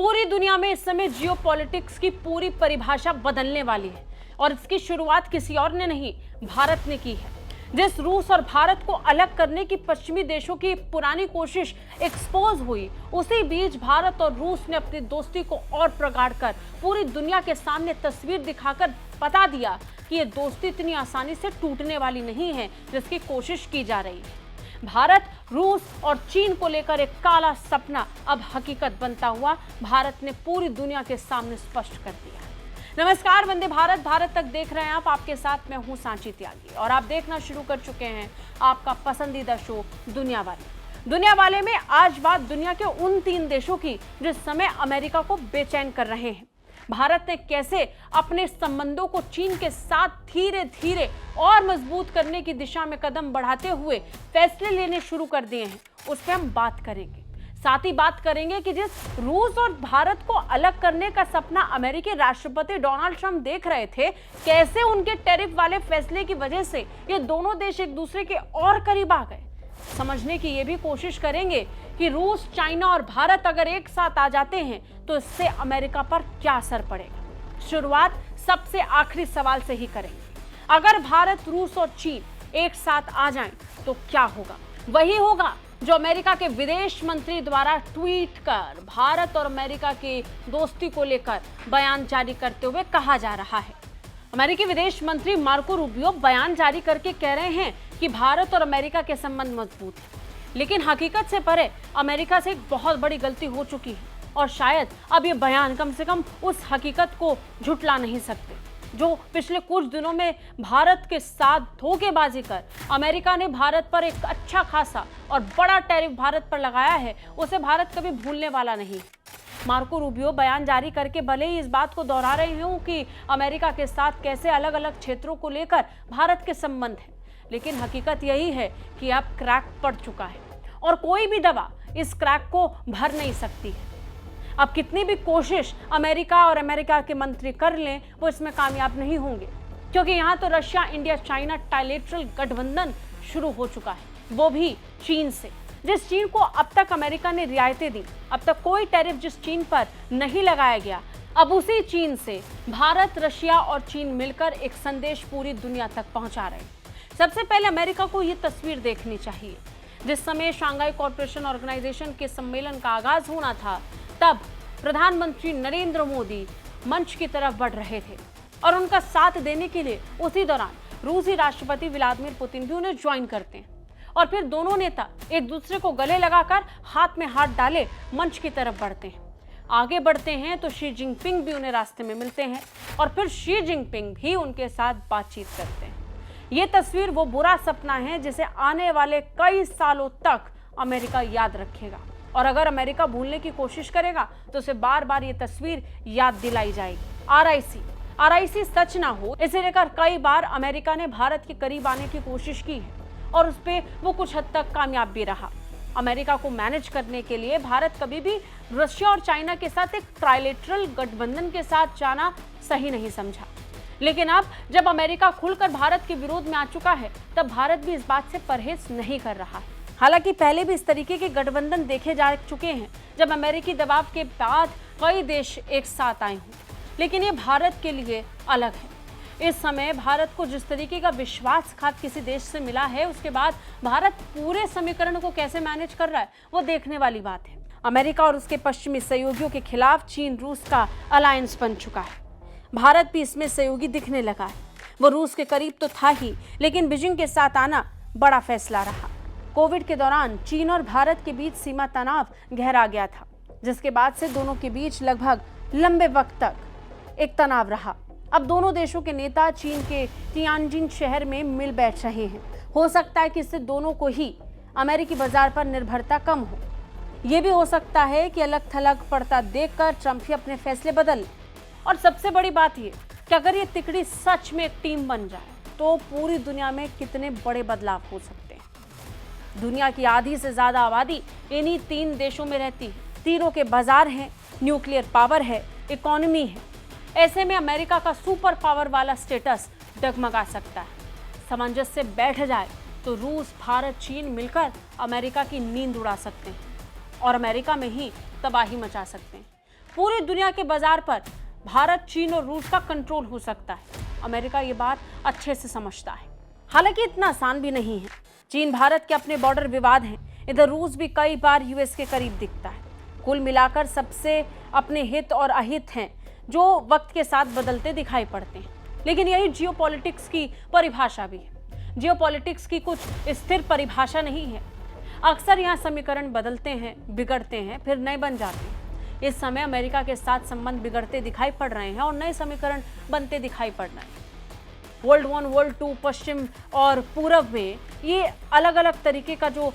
पूरी दुनिया में इस समय जियोपॉलिटिक्स की पूरी परिभाषा बदलने वाली है और इसकी शुरुआत किसी और ने नहीं, भारत ने की है। जिस रूस और भारत को अलग करने की पश्चिमी देशों की पुरानी कोशिश एक्सपोज हुई, उसी बीच भारत और रूस ने अपनी दोस्ती को और प्रगाढ़ कर पूरी दुनिया के सामने तस्वीर दिखाकर बता दिया कि ये दोस्ती इतनी आसानी से टूटने वाली नहीं है जिसकी कोशिश की जा रही है। भारत, रूस और चीन को लेकर एक काला सपना अब हकीकत बनता हुआ भारत ने पूरी दुनिया के सामने स्पष्ट कर दिया है। नमस्कार, वंदे भारत, भारत तक देख रहे हैं आप। आपके साथ मैं हूं सांची त्यागी और आप देखना शुरू कर चुके हैं आपका पसंदीदा शो दुनिया वाले। दुनिया वाले में आज बात दुनिया के उन 3 देशों की जिस समय अमेरिका को बेचैन कर रहे हैं। भारत ने कैसे अपने संबंधों को चीन के साथ धीरे धीरे और मजबूत करने की दिशा में कदम बढ़ाते हुए फैसले लेने शुरू कर दिए हैं, उस पर हम बात करेंगे। साथ ही बात करेंगे कि जिस रूस और भारत को अलग करने का सपना अमेरिकी राष्ट्रपति डोनाल्ड ट्रंप देख रहे थे, कैसे उनके टैरिफ वाले फैसले की वजह से ये दोनों देश एक दूसरे के और करीब आ गए। समझने की ये भी कोशिश करेंगे कि रूस, चाइना और भारत अगर एक साथ आ जाते हैं तो इससे अमेरिका पर क्या असर पड़ेगा। शुरुआत सबसे आखिरी सवाल से ही करेंगे। अगर भारत, रूस और चीन एक साथ आ जाएं तो क्या होगा? वही होगा जो अमेरिका के विदेश मंत्री द्वारा ट्वीट कर भारत और अमेरिका की दोस्ती को लेकर बयान जारी करते हुए कहा जा रहा है। अमेरिकी विदेश मंत्री मार्को रूबियो बयान जारी करके कह रहे हैं कि भारत और अमेरिका के संबंध मजबूत हैं, लेकिन हकीकत से परे अमेरिका से एक बहुत बड़ी गलती हो चुकी है और शायद अब ये बयान कम से कम उस हकीकत को झुठला नहीं सकते जो पिछले कुछ दिनों में भारत के साथ धोखेबाजी कर अमेरिका ने भारत पर एक अच्छा खासा और बड़ा टैरिफ भारत पर लगाया है, उसे भारत कभी भूलने वाला नहीं। मार्को रूबियो बयान जारी करके भले ही इस बात को दोहरा रहे हों कि अमेरिका के साथ कैसे अलग अलग क्षेत्रों को लेकर भारत के संबंध हैं, लेकिन हकीकत यही है कि अब क्रैक पड़ चुका है और कोई भी दवा इस क्रैक को भर नहीं सकती है। अब कितनी भी कोशिश अमेरिका और अमेरिका के मंत्री कर लें, वो इसमें कामयाब नहीं होंगे, क्योंकि यहाँ तो रशिया, इंडिया, चाइना ट्राइलेटरल गठबंधन शुरू हो चुका है, वो भी चीन से। जिस चीन को अब तक अमेरिका ने रियायतें दी, अब तक कोई टैरिफ जिस चीन पर नहीं लगाया गया, अब उसी चीन से भारत, रशिया और चीन मिलकर एक संदेश पूरी दुनिया तक पहुंचा रहे हैं। सबसे पहले अमेरिका को ये तस्वीर देखनी चाहिए। जिस समय शांघाई कोऑपरेशन ऑर्गेनाइजेशन के सम्मेलन का आगाज होना था, तब प्रधानमंत्री नरेंद्र मोदी मंच की तरफ बढ़ रहे थे और उनका साथ देने के लिए उसी दौरान रूसी राष्ट्रपति व्लादिमीर पुतिन भी उन्हें ज्वाइन करते हैं और फिर दोनों नेता एक दूसरे को गले लगाकर हाथ में हाथ डाले मंच की तरफ बढ़ते हैं। आगे बढ़ते हैं तो शी जिनपिंग भी उन्हें रास्ते में मिलते हैं और फिर शी जिनपिंग भी उनके साथ बातचीत करते हैं। ये तस्वीर वो बुरा सपना है जिसे आने वाले कई सालों तक अमेरिका याद रखेगा और अगर अमेरिका भूलने की कोशिश करेगा तो उसे बार बार ये तस्वीर याद दिलाई जाएगी। आरआईसी सच ना हो, इसे लेकर कई बार अमेरिका ने भारत के करीब आने की कोशिश की है और उस पर वो कुछ हद तक कामयाब भी रहा। अमेरिका को मैनेज करने के लिए भारत कभी भी रशिया और चाइना के साथ एक ट्राइलेटरल गठबंधन के साथ जाना सही नहीं समझा, लेकिन अब जब अमेरिका खुलकर भारत के विरोध में आ चुका है, तब भारत भी इस बात से परहेज नहीं कर रहा है। हालांकि पहले भी इस तरीके के गठबंधन देखे जा चुके हैं जब अमेरिकी दबाव के बाद कई देश एक साथ आए हों, लेकिन ये भारत के लिए अलग है। इस समय भारत को जिस तरीके का विश्वासघात किसी देश से मिला है, उसके बाद भारत पूरे समीकरण को कैसे मैनेज कर रहा है, वो देखने वाली बात है। अमेरिका और उसके पश्चिमी सहयोगियों के खिलाफ चीन रूस का अलायंस बन चुका है। भारत भी इसमें सहयोगी दिखने लगा है। वो रूस के करीब तो था ही, लेकिन बीजिंग के साथ आना बड़ा फैसला रहा। कोविड के दौरान चीन और भारत के बीच सीमा तनाव गहरा गया था, जिसके बाद से दोनों के बीच लगभग लंबे वक्त तक एक तनाव रहा। अब दोनों देशों के नेता चीन के तियानजिन शहर में मिल बैठ रहे हैं। हो सकता है कि इससे दोनों को ही अमेरिकी बाजार पर निर्भरता कम हो। ये भी हो सकता है कि अलग थलग पड़ता देखकर ट्रंप ही अपने फैसले बदल लें। और सबसे बड़ी बात ये कि अगर ये तिकड़ी सच में एक टीम बन जाए तो पूरी दुनिया में कितने बड़े बदलाव हो सकते हैं। दुनिया की आधी से ज्यादा आबादी इन्हीं 3 देशों में रहती है। तीनों के बाजार हैं, न्यूक्लियर पावर है, इकोनॉमी है। ऐसे में अमेरिका का सुपर पावर वाला स्टेटस डगमगा सकता है। सामंजस्य बैठ जाए तो रूस, भारत, चीन मिलकर अमेरिका की नींद उड़ा सकते हैं और अमेरिका में ही तबाही मचा सकते हैं। पूरी दुनिया के बाजार पर भारत, चीन और रूस का कंट्रोल हो सकता है। अमेरिका ये बात अच्छे से समझता है। हालांकि इतना आसान भी नहीं है। चीन भारत के अपने बॉर्डर विवाद हैं, इधर रूस भी कई बार यूएस के करीब दिखता है। कुल मिलाकर सबसे अपने हित और अहित हैं जो वक्त के साथ बदलते दिखाई पड़ते हैं। लेकिन यही जियोपॉलिटिक्स की परिभाषा भी है। जियोपॉलिटिक्स की कुछ स्थिर परिभाषा नहीं है। अक्सर यहाँ समीकरण बदलते हैं, बिगड़ते हैं, फिर नए बन जाते हैं। इस समय अमेरिका के साथ संबंध बिगड़ते दिखाई पड़ रहे हैं और नए समीकरण बनते दिखाई पड़ रहे हैं। वर्ल्ड 1, वर्ल्ड 2, पश्चिम और पूरब में ये अलग अलग तरीके का जो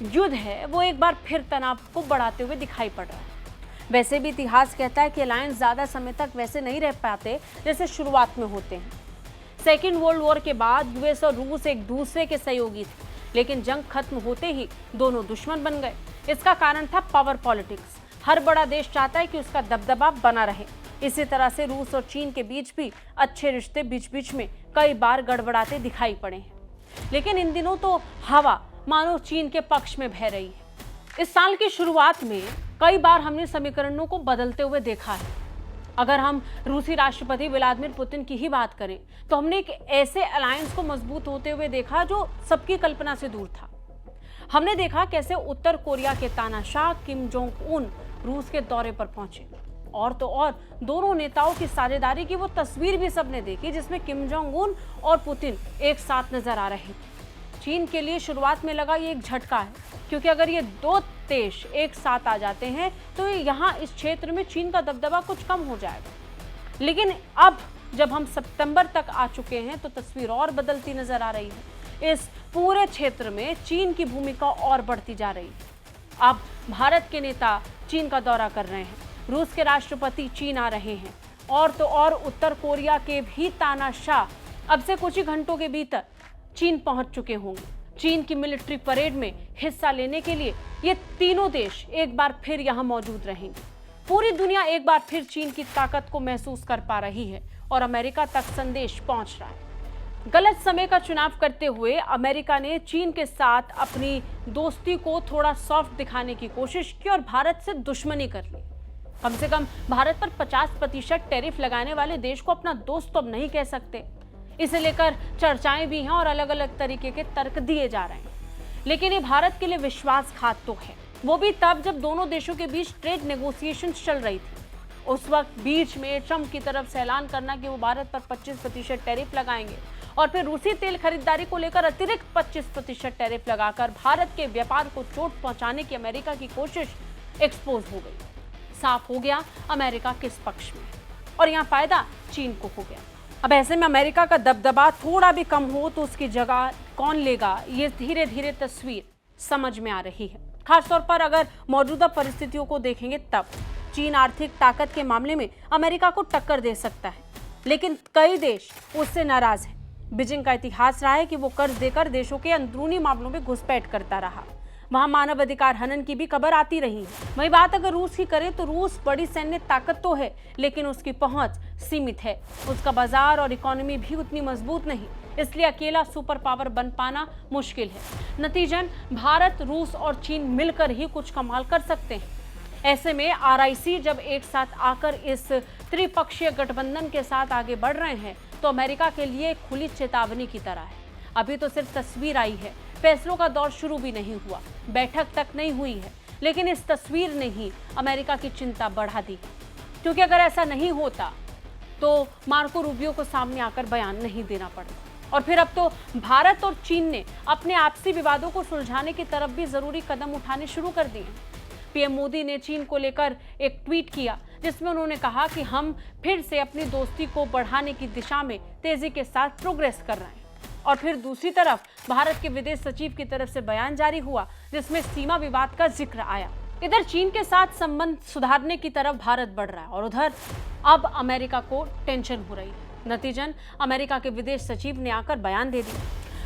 युद्ध है वो एक बार फिर तनाव को बढ़ाते हुए दिखाई पड़ रहा है। वैसे भी इतिहास कहता है कि अलायंस ज्यादा समय तक वैसे नहीं रह पाते जैसे शुरुआत में होते हैं। सेकेंड वर्ल्ड वॉर के बाद यूएस और रूस एक दूसरे के सहयोगी थे, लेकिन जंग खत्म होते ही दोनों दुश्मन बन गए। इसका कारण था पावर पॉलिटिक्स। हर बड़ा देश चाहता है कि उसका दबदबा बना रहे। इसी तरह से रूस और चीन के बीच भी अच्छे रिश्ते बीच बीच में कई बार गड़बड़ाते दिखाई पड़े हैं। लेकिन इन दिनों तो हवा मानो चीन के पक्ष में बह रही है। इस साल की शुरुआत में कई बार हमने समीकरणों को बदलते हुए देखा है। अगर हम रूसी राष्ट्रपति व्लादिमीर पुतिन की ही बात करें तो हमने एक ऐसे अलायंस को मजबूत होते हुए देखा जो सबकी कल्पना से दूर था। हमने देखा कैसे उत्तर कोरिया के तानाशाह किम जोंग उन रूस के दौरे पर पहुंचे। और तो और दोनों नेताओं की साझेदारी की वो तस्वीर भी सबने देखी जिसमें किम जोंग उन और पुतिन एक साथ नजर आ रहे थे। चीन के लिए शुरुआत में लगा ये एक झटका है, क्योंकि अगर ये दो देश एक साथ आ जाते हैं तो यहाँ इस क्षेत्र में चीन का दबदबा कुछ कम हो जाएगा। लेकिन अब जब हम सितंबर तक आ चुके हैं तो तस्वीर और बदलती नजर आ रही है। इस पूरे क्षेत्र में चीन की भूमिका और बढ़ती जा रही है। अब भारत के नेता चीन का दौरा कर रहे हैं, रूस के राष्ट्रपति चीन आ रहे हैं और तो और उत्तर कोरिया के भी तानाशाह अब से कुछ ही घंटों के भीतर चीन पहुंच चुके होंगे। चीन की मिलिट्री परेड में हिस्सा लेने के लिए ये तीनों देश एक बार फिर यहां मौजूद रहेंगे। पूरी दुनिया एक बार फिर चीन की ताकत को महसूस कर पा रही है और अमेरिका तक संदेश पहुंच रहा है। गलत समय का चुनाव करते हुए अमेरिका ने चीन के साथ अपनी दोस्ती को थोड़ा सॉफ्ट दिखाने की कोशिश की और भारत से दुश्मनी कर ली। कम से कम भारत पर 50% टैरिफ लगाने वाले देश को अपना दोस्त तो अब नहीं कह सकते। इसे लेकर चर्चाएं भी हैं और अलग अलग तरीके के तर्क दिए जा रहे हैं। लेकिन ये भारत के लिए विश्वासघात तो है, वो भी तब जब दोनों देशों के बीच ट्रेड नेगोशिएशन चल रही थी। उस वक्त बीच में ट्रंप की तरफ से ऐलान करना कि वो भारत पर 25% टैरिफ लगाएंगे और फिर रूसी तेल खरीदारी को लेकर अतिरिक्त 25% टैरिफ लगाकर भारत के व्यापार को चोट पहुंचाने की अमेरिका की कोशिश एक्सपोज हो गई। साफ हो गया अमेरिका किस पक्ष में और यहाँ फायदा चीन को हो गया। अब ऐसे में अमेरिका का दबदबा थोड़ा भी कम हो तो उसकी जगह कौन लेगा, ये धीरे धीरे तस्वीर समझ में आ रही है। खासतौर पर अगर मौजूदा परिस्थितियों को देखेंगे तब चीन आर्थिक ताकत के मामले में अमेरिका को टक्कर दे सकता है, लेकिन कई देश उससे नाराज हैं। बीजिंग का इतिहास रहा है कि वो कर्ज देकर देशों के अंदरूनी मामलों में घुसपैठ करता रहा। वहां मानव अधिकार हनन की भी खबर आती रही। वही बात अगर रूस की करें तो रूस बड़ी सैन्य ताकत तो है, लेकिन उसकी पहुंच सीमित है। उसका बाजार और इकोनॉमी भी उतनी मजबूत नहीं, इसलिए अकेला सुपर पावर बन पाना मुश्किल है। नतीजन भारत, रूस और चीन मिलकर ही कुछ कमाल कर सकते हैं। ऐसे में आरआईसी जब एक साथ आकर इस त्रिपक्षीय गठबंधन के साथ आगे बढ़ रहे हैं तो अमेरिका के लिए खुली चेतावनी की तरह है। अभी तो सिर्फ तस्वीर आई है, फैसलों का दौर शुरू भी नहीं हुआ, बैठक तक नहीं हुई है, लेकिन इस तस्वीर ने ही अमेरिका की चिंता बढ़ा दी। क्योंकि अगर ऐसा नहीं होता तो मार्को रूबियो को सामने आकर बयान नहीं देना पड़ता। और फिर अब तो भारत और चीन ने अपने आपसी विवादों को सुलझाने की तरफ भी जरूरी कदम उठाने शुरू कर दिए। पीएम मोदी ने चीन को लेकर एक ट्वीट किया जिसमें उन्होंने कहा कि हम फिर से अपनी दोस्ती को बढ़ाने की दिशा में तेजी के साथ प्रोग्रेस कर रहे हैं। और फिर दूसरी तरफ भारत के विदेश सचिव की तरफ से बयान जारी हुआ जिसमें सीमा विवाद का जिक्र आया। इधर चीन के साथ संबंध सुधारने की तरफ भारत बढ़ रहा है और उधर अब अमेरिका को टेंशन हो रही है। नतीजन अमेरिका के विदेश सचिव ने आकर बयान दे दिया।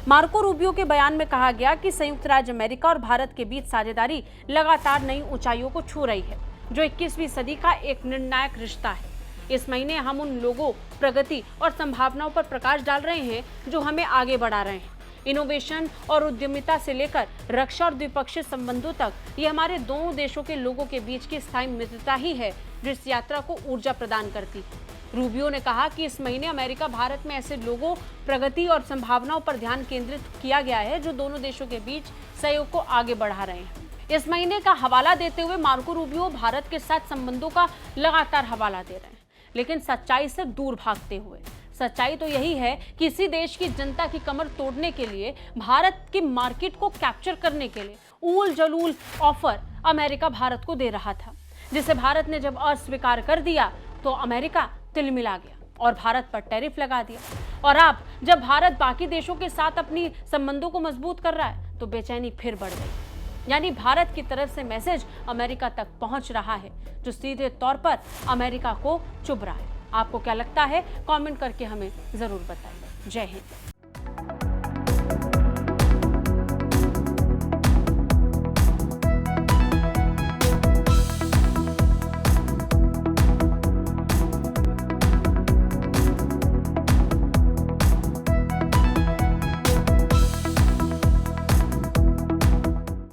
मार्को रूबियो के बयान में कहा गया कि संयुक्त राज्य अमेरिका और भारत के बीच साझेदारी लगातार नई ऊंचाइयों को छू रही है, जो 21वीं सदी का एक निर्णायक रिश्ता है। इस महीने हम उन लोगों, प्रगति और संभावनाओं पर प्रकाश डाल रहे हैं जो हमें आगे बढ़ा रहे हैं। इनोवेशन और उद्यमिता से लेकर रक्षा और द्विपक्षीय संबंधों तक, ये हमारे दोनों देशों के लोगों के बीच की स्थायी मित्रता ही है जो इस यात्रा को ऊर्जा प्रदान करती है। रूबियो ने कहा कि इस महीने अमेरिका भारत में ऐसे लोगों, प्रगति और संभावनाओं पर ध्यान केंद्रित किया गया है जो दोनों देशों के बीच सहयोग को आगे बढ़ा रहे हैं। इस महीने का हवाला देते हुए मार्को रूबियो भारत के साथ संबंधों का लगातार हवाला दे रहे हैं, लेकिन सच्चाई से दूर भागते हुए। सच्चाई तो यही है कि किसी देश की जनता की कमर तोड़ने के लिए, भारत की मार्केट को कैप्चर करने के लिए ऊल जलूल ऑफर अमेरिका भारत को दे रहा था, जिसे भारत ने जब अस्वीकार कर दिया तो अमेरिका तिलमिला गया और भारत पर टैरिफ लगा दिया। और अब जब भारत बाकी देशों के साथ अपनी संबंधों को मजबूत कर रहा है तो बेचैनी फिर बढ़ गई। यानी भारत की तरफ से मैसेज अमेरिका तक पहुंच रहा है जो सीधे तौर पर अमेरिका को चुभ रहा है। आपको क्या लगता है? कमेंट करके हमें जरूर बताइए। जय हिंद।